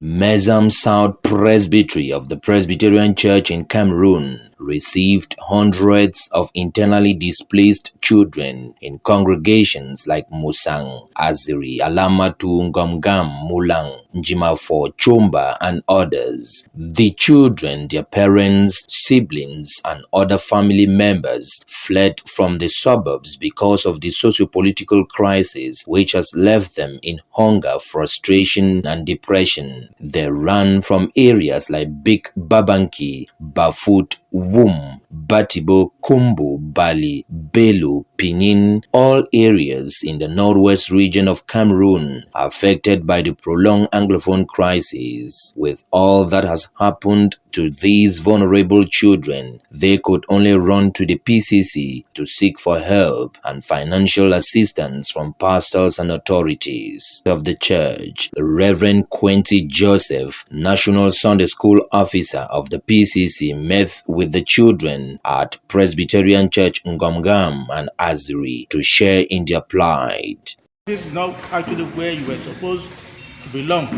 Mezam South Presbytery of the Presbyterian Church in Kamerun received hundreds of internally displaced children in congregations like Musang, Aziri, Alamatu, Ngomgam, Mulang, Njimafo, Chomba, and others. The children, their parents, siblings, and other family members fled from the suburbs because of the socio-political crisis which has left them in hunger, frustration, and depression. They ran from areas like Big Babanki, Bafut, Wum, Batibo, Kumbu, Bali, Belu, Pinin, all areas in the northwest region of Cameroon affected by the prolonged Anglophone crisis. With all that has happened to these vulnerable children, they could only run to the PCC to seek for help and financial assistance from pastors and authorities of the church. The Reverend Quentin Joseph, National Sunday School Officer of the PCC, met with the children at Presbyterian Church Ngomgam and Aziri to share in their plight. This is not actually where you were supposed to belong.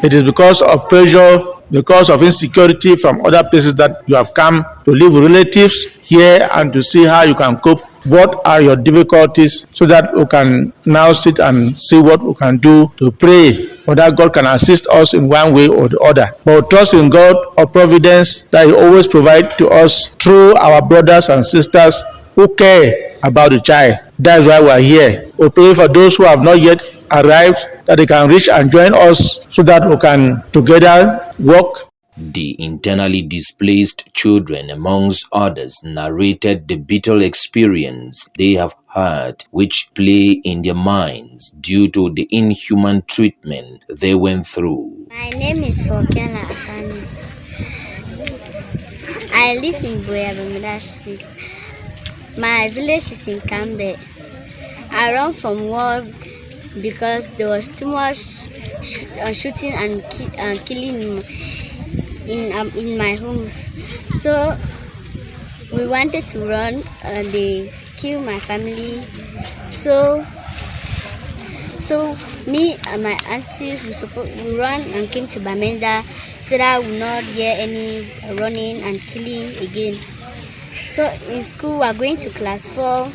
It is because of pressure, because of insecurity from other places that you have come to live with relatives here and to see how you can cope. What are your difficulties so that we can now sit and see what we can do to pray for that God can assist us in one way or the other. But trust in God of providence that He always provides to us through our brothers and sisters who care about the child. That is why we are here. We pray for those who have not yet arrived that they can reach and join us so that we can together work. The internally displaced children, amongst others, narrated the bitter experience they have had, which play in their minds due to the inhuman treatment they went through. My name is Fokela Akani. I live in Bamenda. My village is in Kambe. I run from war because there was too much shooting and killing in my home. So we wanted to run. They killed my family. So me and my auntie we ran and came to Bamenda so that we will not hear any running and killing again. So in school we are going to class 4.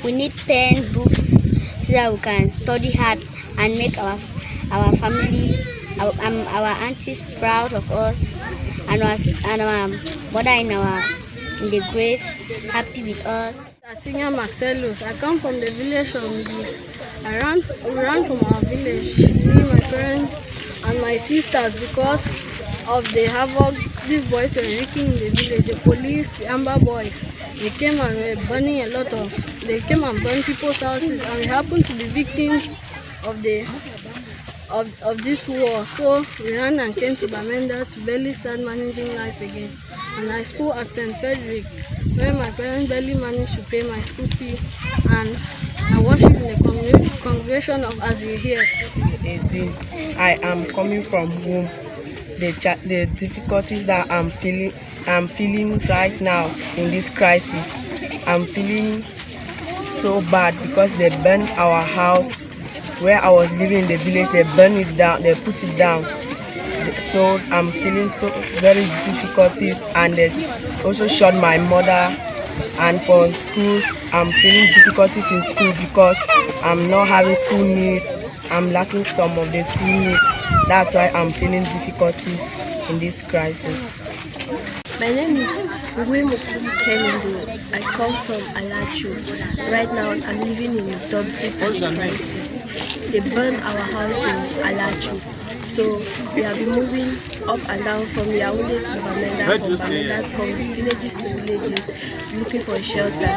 We need pen, books, so that we can study hard and make our family, our aunties proud of us, and our mother in the grave happy with us. Senior Marcellus, I come from the village of Midi. We ran from our village, me, my parents, and my sisters, because of the havoc these boys were wreaking in the village. The police, the Amber boys, they came and were burning they came and burned people's houses, and we happened to be victims of this war. So we ran and came to Bamenda to barely start managing life again. And I school at St. Frederick, where my parents barely managed to pay my school fee, and I worship in the congregation of Aziri here. 18. I am coming from home. The difficulties that I'm feeling right now in this crisis, I'm feeling so bad because they burned our house where I was living in the village. They burned it down, they put it down. So I'm feeling so very difficulties, and they also shot my mother. And for schools, I'm feeling difficulties in school because I'm not having school needs. I'm lacking some of the school needs. That's why I'm feeling difficulties in this crisis. My name is Kennedy. I come from Alachu. Right now, I'm living in Dub crisis. They burned our house in Alachu. So we have been moving up and down from Yaoundé to Bamenda, from Bamenda, from villages to villages, looking for a shelter.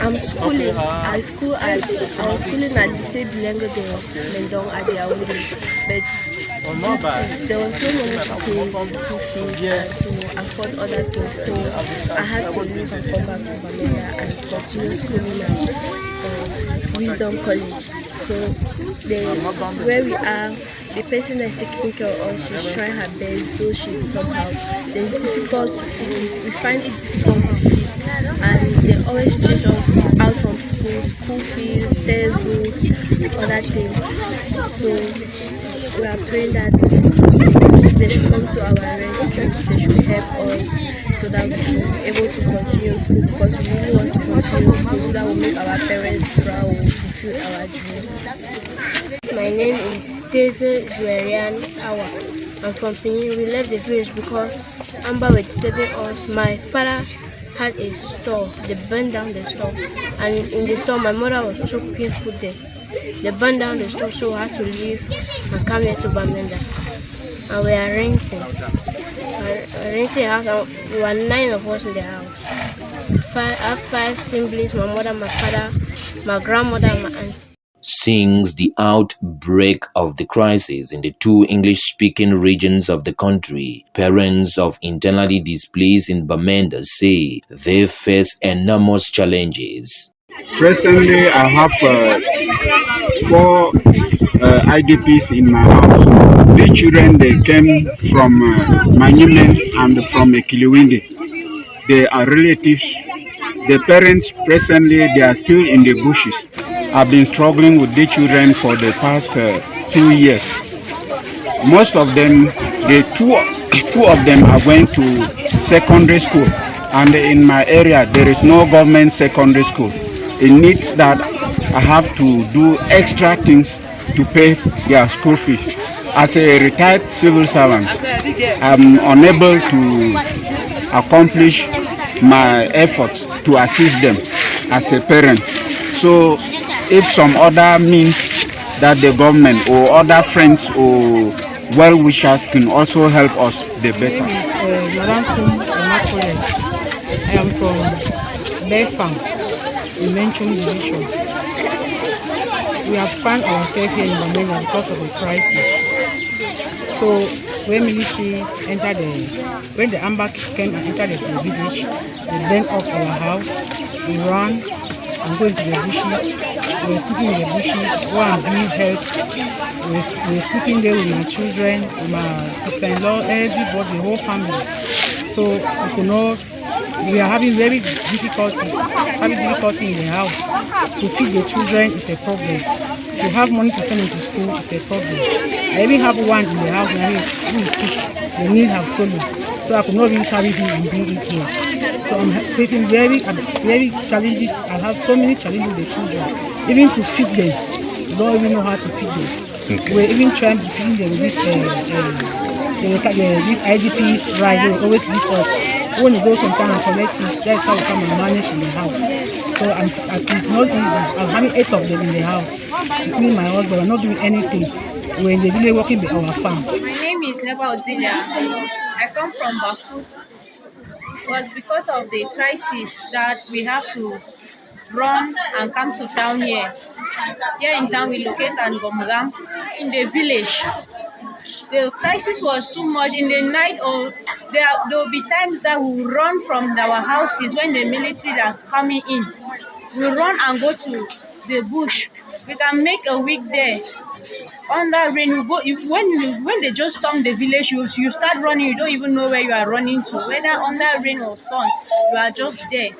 I'm schooling. I was schooling at the same Bilengo de Mendong at the Yaoundé, but there was no money to pay the school fees and to afford other things. So I had to leave and come back to Bamenda and continue schooling at Wisdom College. So where we are, the person that's taking care of us, she's trying her best, though she's somehow, it's difficult to feed. We find it difficult to feed, and they always change us out from school fees, textbooks, other things. So we are praying that they should come to our rescue. They should help us so that we can be able to continue school, because we really want to continue school so that we make our parents proud, we fulfill our dreams. My name is Teze Juerian Awa. I'm from Pini. We left the village because Amber was disturbing us. My father had a store. They burned down the store, and in the store my mother was also cooking food there. They burned down the store, so we had to leave and come here to Bamenda. And we are renting. We are renting a house, and we were 9 of us in the house. I have 5 siblings, my mother, my father, my grandmother, and my auntie. Since the outbreak of the crisis in the 2 English-speaking regions of the country, parents of internally displaced in Bamenda say they face enormous challenges. Presently, I have 4 IDPs in my house. These children, they came from Manyumen and from Kiliwindi. They are relatives. The parents presently, they are still in the bushes. I've been struggling with the children for the past 2 years. Most of them, two of them are going to secondary school, and in my area there is no government secondary school. It needs that I have to do extra things to pay their school fee. As a retired civil servant, I'm unable to accomplish my efforts to assist them as a parent. So if some other means that the government or other friends or well-wishers can also help us, the better. My name is Madam. I am from Befang, in Menschen division. We have found ourselves here in Bamenda because of the crisis. So when military entered when the Amber came and entered the village, they burned up our house. We ran and go into the bushes. We were sleeping in the bushes. Go and bring help. We were sleeping there with my children, with my sister-in-law, everybody, the whole family. So we could not. We are having very difficulty in the house. To feed the children is a problem. To have money to send into school is a problem. I even have one in the house now who is sick. They need have solo. So I could not really carry him and bring it here. So I'm facing very challenges. I have so many challenges with the children. Even to feed them, we don't even know how to feed them. Okay. We're even trying to feed them with this IDPs rice. They always give us. When you go sometime and collect it, that's how we come and manage in the house. So it's not easy. I'm having 8 of them in the house, including my husband. We're not doing anything. We're in the village working with our farm. My name is Neba Odilia. I come from Bafut. It was because of the crisis that we have to run and come to town here. Here in town, we locate at Gomugam in the village. The crisis was too much in the night, or there will be times that we run from our houses when the military are coming in. We run and go to the bush. We can make a week there. Under rain, we go. When they just storm the village, you start running. You don't even know where you are running to. Whether under rain or sun, you are just there.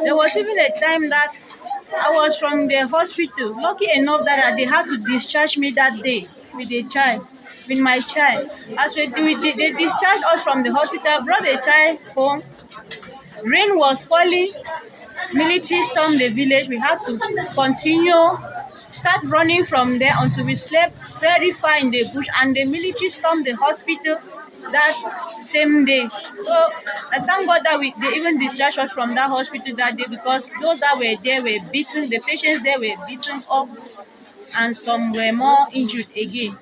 There was even a time that I was from the hospital. Lucky enough that they had to discharge me that day with my child. As they discharged us from the hospital, brought the child home. Rain was falling. Military stormed the village. We had to start running from there until we slept very far in the bush, and the military stormed the hospital that same day. So I thank God that they even discharged us from that hospital that day, because those that were there were beaten, the patients there were beaten up, and some were more injured again.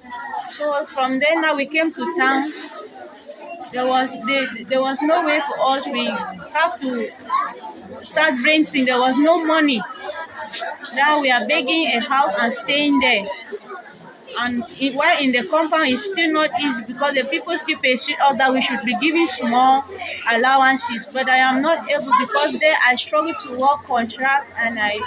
So from there now we came to town. There was no way for us. We have to start renting. There was no money. Now we are begging a house and staying there. And while in the compound, it's still not easy because the people still pursue us that we should be giving small allowances. But I am not able, because there I struggle to work contract and I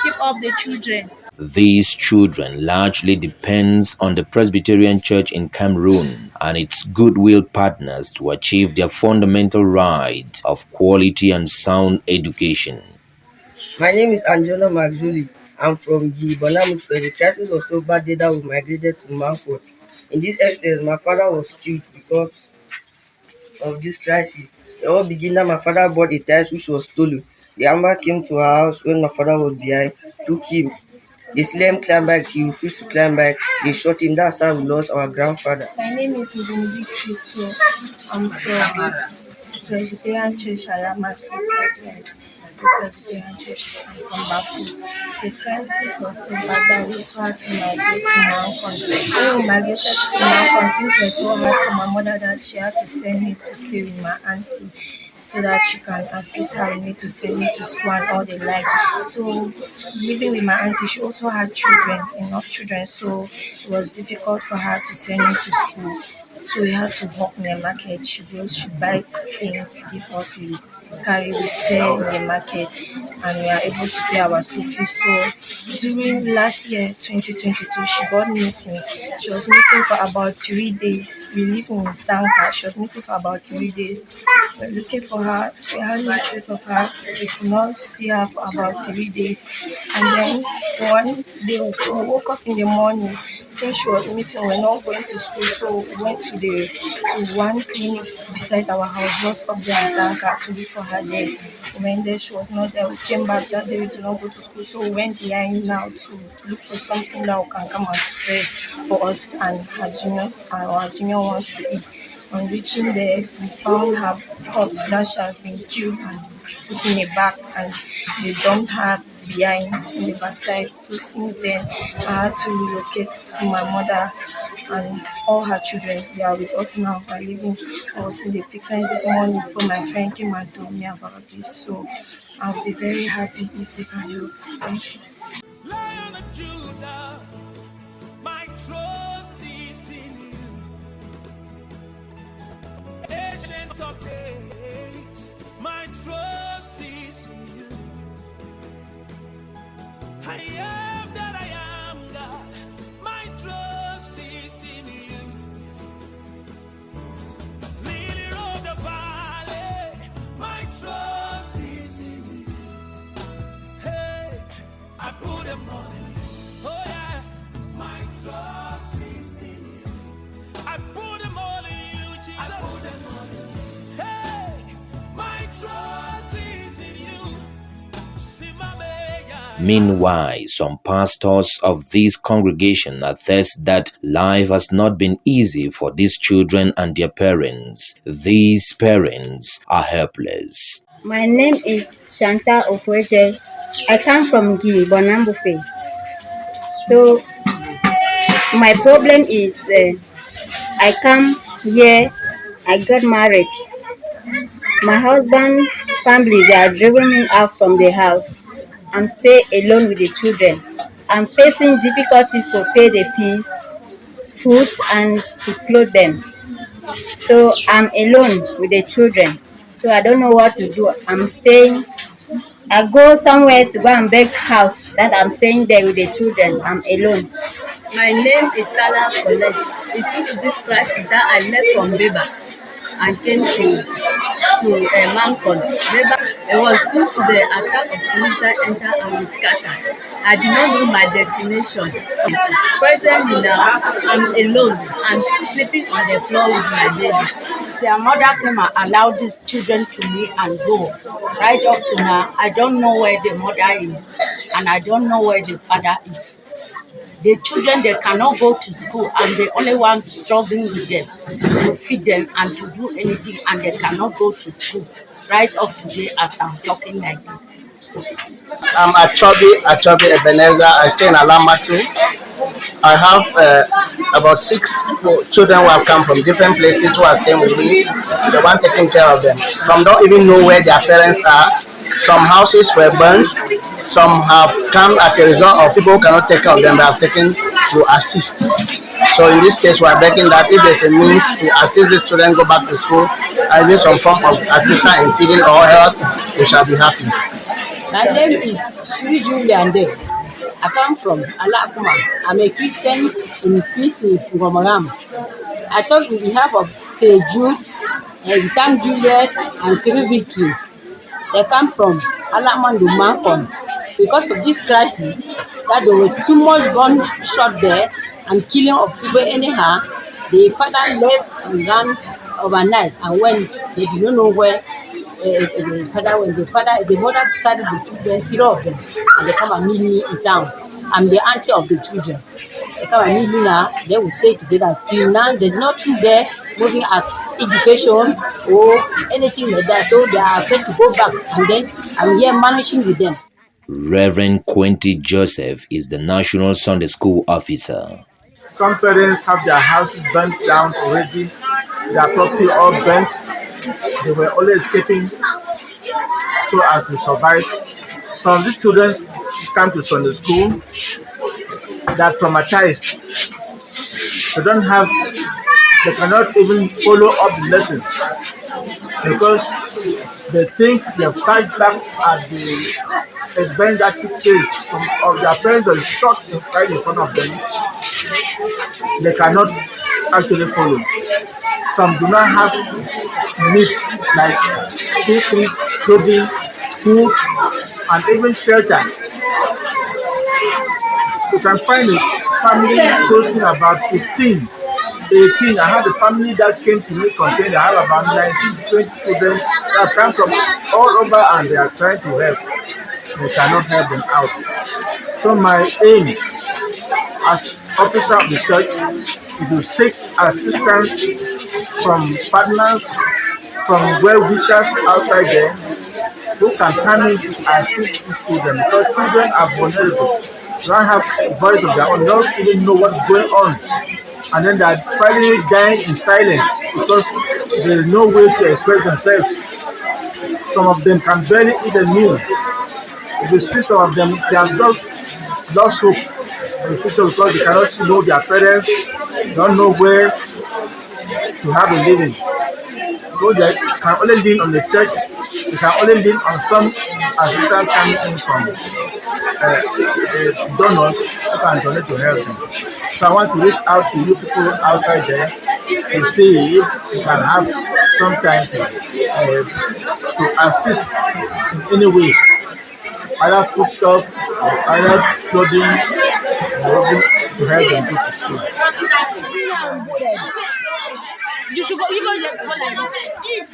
keep up the children. These children largely depends on the Presbyterian Church in Cameroon and its goodwill partners to achieve their fundamental right of quality and sound education. My name is Angela McJulie. I'm from the Bonamut. The crisis was so bad that we migrated to Manford In this estate, my father was killed because of this crisis. It all began that my father bought a tire which was stolen. The armor came to our house when my father was behind, took him. They let him climb back, he refused to climb back. They shot him. That's how we lost our grandfather. My name is Victory, so I'm from Presbyterian Church, Alamati. That's where I go Presbyterian Church. I'm from Baku. The crisis was so bad that we also had to migrate to my own country. When we migrated to my own country, things were so hard for my mother that she had to send me to stay with my auntie so that she can assist her with me to send me to school and all the like. So living with my auntie, she also had children, enough children, so it was difficult for her to send me to school. So we had to walk in the market. She goes, she buys things, give us, we carry, we sell in the market, and we are able to pay our school fees. So during last year, 2022, she got missing. She was missing for about 3 days. We live in Tanka. She was missing for about 3 days. We were looking for her. We had no trace of her. We could not see her for about 3 days. And then one day we woke up in the morning. Since she was missing, we were not going to school, so we went to one clinic beside our house, just up there in Tanka, to look for her there. We went there, she was not there. We came back that day, we did not go to school, so we went behind now to look for something that can come and prepare for us and our junior ones to eat. On reaching there, we found her corpse that she has been killed and put in a bag, and they dumped her behind in the backside. So since then, I had to relocate to my mother and all her children. They are with us now. I living. I was in the picnic this morning before my friend came and told me about this. So I'll be very happy if they can help. Thank you. Lion of Judah, my trust is in you. Ancient of days, my trust is in you. I am that I am, God. My trust is in you. Lily of the valley, my trust is in you. Hey, I put them on you. Oh yeah, my trust is in you. I put them all in you, Jesus. I put them on you. Hey, my trust is in you. Meanwhile, some pastors of this congregation attest that life has not been easy for these children and their parents. These parents are helpless. My name is Shanta Ofweje. I come from Gi Bonambufe. So my problem is I come here, I got married. My husband family, they are driving me out from the house. I'm stay alone with the children. I'm facing difficulties to pay the fees, food, and to clothe them. So I'm alone with the children. So I don't know what to do. I'm staying. I go somewhere to go and beg house that I'm staying there with the children. I'm alone. My name is Tala Colette. It's due to this crisis that I left from Beba and came to Mancon. Beba, it was due to the attack of police that entered and we scattered. I did not know my destination. Presently now, I'm alone. I'm sleeping on the floor with my baby. Their mother came and allowed these children to me and go. Right up to now, I don't know where the mother is and I don't know where the father is. The children, they cannot go to school and they only want struggling with them to feed them and to do anything, and they cannot go to school. Right up today as I'm talking like this. I'm Achobi Ebenezer. I stay in Alamatu. I have about 6 children who have come from different places who are staying with me. The one taking care of them. Some don't even know where their parents are. Some houses were burnt. Some have come as a result of people who cannot take care of them that have taken to assist. So in this case, we are begging that if there's a means to assist these children go back to school, and give some form of assistance in feeding or health, we shall be happy. My name is Sri Julian Day. I come from Alakuma. I'm a Christian in PC Ngomoram. I talk on behalf of St. Jude, St. Juliet, and Civil Victory. They come from Alamandu Mancon. Because of this crisis, that there was too much gunshot there and killing of people anyhow, The father left and ran overnight, and when they did not know where the father went, the mother carried the children, 3 of them, and they come and meet me in town. I'm the auntie of the children. They come and meet me now. They will stay together till now. There's nothing there moving as education or anything like that. So they are afraid to go back, and then I'm here managing with them. Reverend Quentin Joseph is the National Sunday School Officer. Some parents have their houses burnt down already, their property all burnt. They were only escaping so as to survive. Some of these children come to Sunday school, they are traumatized. They cannot even follow up the lessons because they think they fight back at the event that took place. Some of their parents are shot right in front of them. They cannot actually follow. Some do not have needs like food, clothing, food, and even shelter. You can find a family closing about 15, 18. I have a family that came to me contained. I have about 19, 20 children that come from all over and they are trying to help. They cannot help them out. So my aim as officer of the church is to seek assistance from partners, from well-wishers outside there who can come in to assist these children because children are vulnerable. They don't have a voice of their own, they don't even know what's going on. And then they're finally dying in silence because there is no way to express themselves. Some of them can barely eat a meal. If you see some of them, they have just lost hope for the future because they cannot know their parents, they don't know where to have a living. So they can only lean on the church, they can only lean on some assistance coming in from donors who can donate to help them. So I want to reach out to you people outside there to see if you can have some time to assist in any way, either foodstuff, either clothing, to help them go to school. You should go just go like this.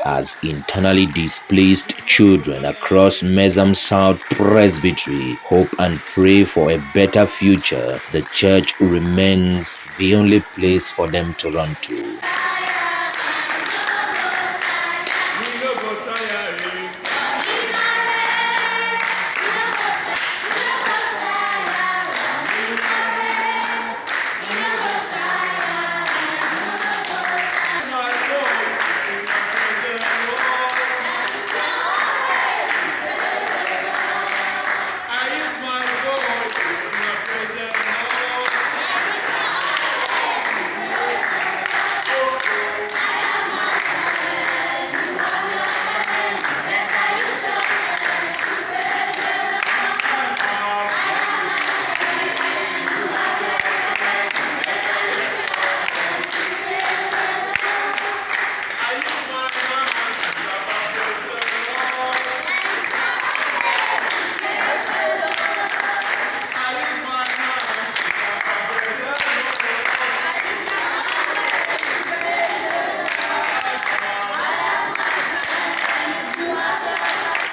As internally displaced children across Mesam South Presbytery hope and pray for a better future, the church remains the only place for them to run to.